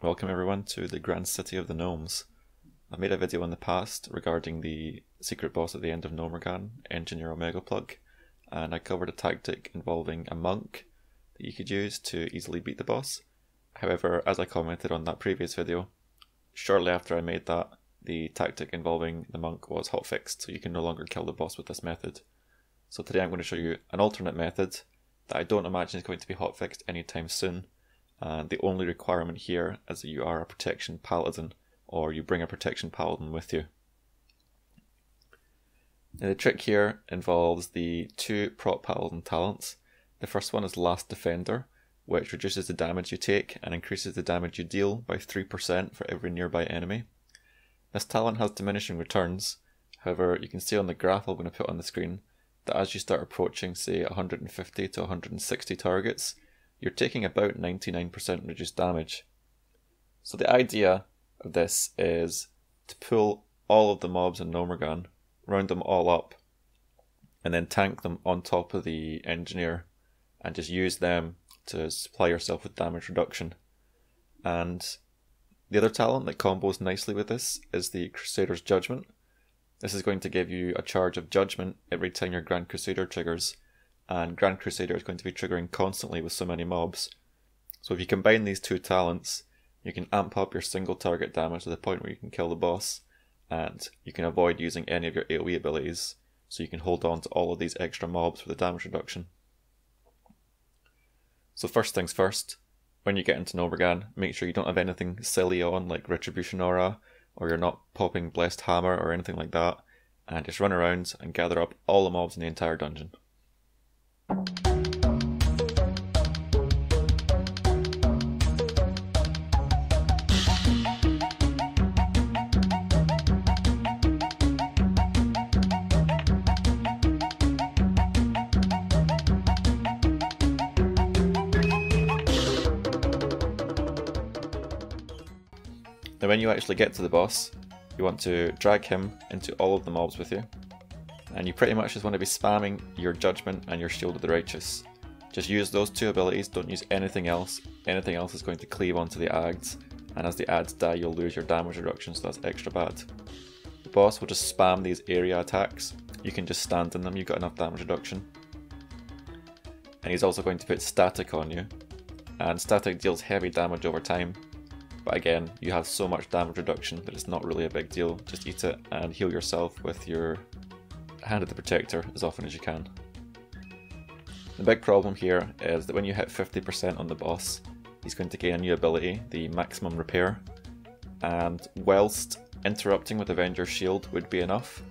Welcome everyone to the Grand City of the Gnomes. I made a video in the past regarding the secret boss at the end of Gnomegan, Endgineer Omegaplugg, and I covered a tactic involving a monk that you could use to easily beat the boss. However, as I commented on that previous video, shortly after I made that, the tactic involving the monk was hotfixed, so you can no longer kill the boss with this method. So today I'm going to show you an alternate method that I don't imagine is going to be hotfixed anytime soon. And the only requirement here is that you are a protection paladin, or you bring a protection paladin with you. Now the trick here involves the two prot paladin talents. The first one is Last Defender, which reduces the damage you take and increases the damage you deal by 3% for every nearby enemy. This talent has diminishing returns, however you can see on the graph I'm going to put on the screen that as you start approaching say 150 to 160 targets, you're taking about 99% reduced damage. So the idea of this is to pull all of the mobs in Gnomegan, round them all up, and then tank them on top of the engineer and just use them to supply yourself with damage reduction. And the other talent that combos nicely with this is the Crusader's Judgment. This is going to give you a charge of judgment every time your Grand Crusader triggers, and Grand Crusader is going to be triggering constantly with so many mobs. So if you combine these two talents, you can amp up your single target damage to the point where you can kill the boss, and you can avoid using any of your AoE abilities, so you can hold on to all of these extra mobs for the damage reduction. So first things first, when you get into Gnomegan, make sure you don't have anything silly on like Retribution Aura, or you're not popping Blessed Hammer or anything like that, and just run around and gather up all the mobs in the entire dungeon. Now when you actually get to the boss, you want to drag him into all of the mobs with you, and you pretty much just want to be spamming your Judgment and your Shield of the Righteous. Just use those two abilities, don't use anything else. Anything else is going to cleave onto the ads, and as the ads die you'll lose your damage reduction, so that's extra bad. The boss will just spam these area attacks, you can just stand in them, you've got enough damage reduction. And he's also going to put Static on you, and Static deals heavy damage over time. But again, you have so much damage reduction that it's not really a big deal. Just eat it and heal yourself with your Hand of the Protector as often as you can. The big problem here is that when you hit 50% on the boss, he's going to gain a new ability, the Maximum Repair. And whilst interrupting with Avenger's Shield would be enough,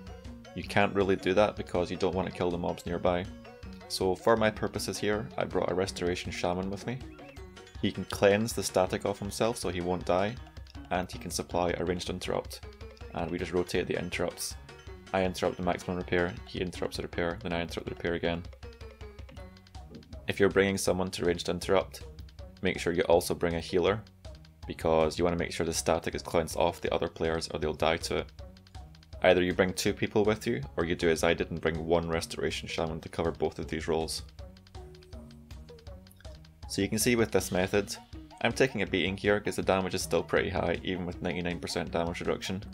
you can't really do that because you don't want to kill the mobs nearby. So for my purposes here, I brought a Restoration Shaman with me. He can cleanse the static off himself so he won't die, and he can supply a ranged interrupt, and we just rotate the interrupts. I interrupt the maximum repair, he interrupts the repair, then I interrupt the repair again. If you're bringing someone to ranged interrupt, make sure you also bring a healer, because you want to make sure the static is cleansed off the other players or they'll die to it. Either you bring two people with you, or you do as I did and bring one Restoration Shaman to cover both of these roles. So you can see with this method, I'm taking a beating here because the damage is still pretty high even with 99% damage reduction.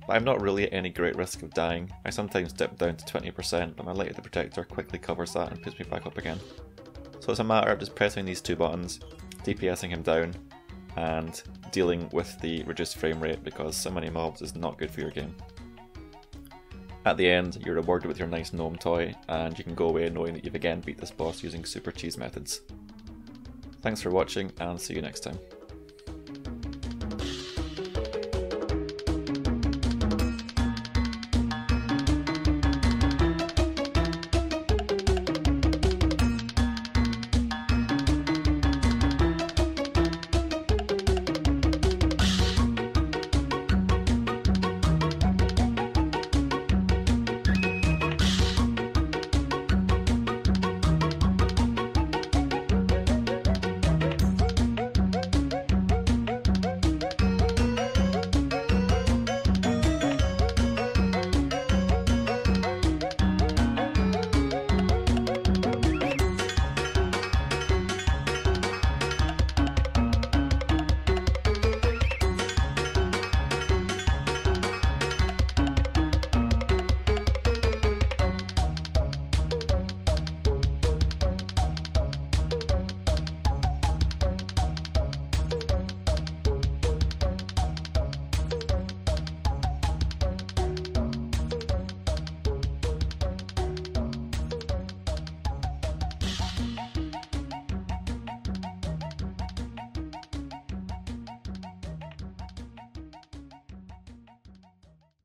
But I'm not really at any great risk of dying. I sometimes dip down to 20%, but my Light of the Protector quickly covers that and puts me back up again. So it's a matter of just pressing these two buttons, DPSing him down, and dealing with the reduced frame rate because so many mobs is not good for your game. At the end, you're rewarded with your nice gnome toy, and you can go away knowing that you've again beat this boss using super cheese methods. Thanks for watching, and see you next time.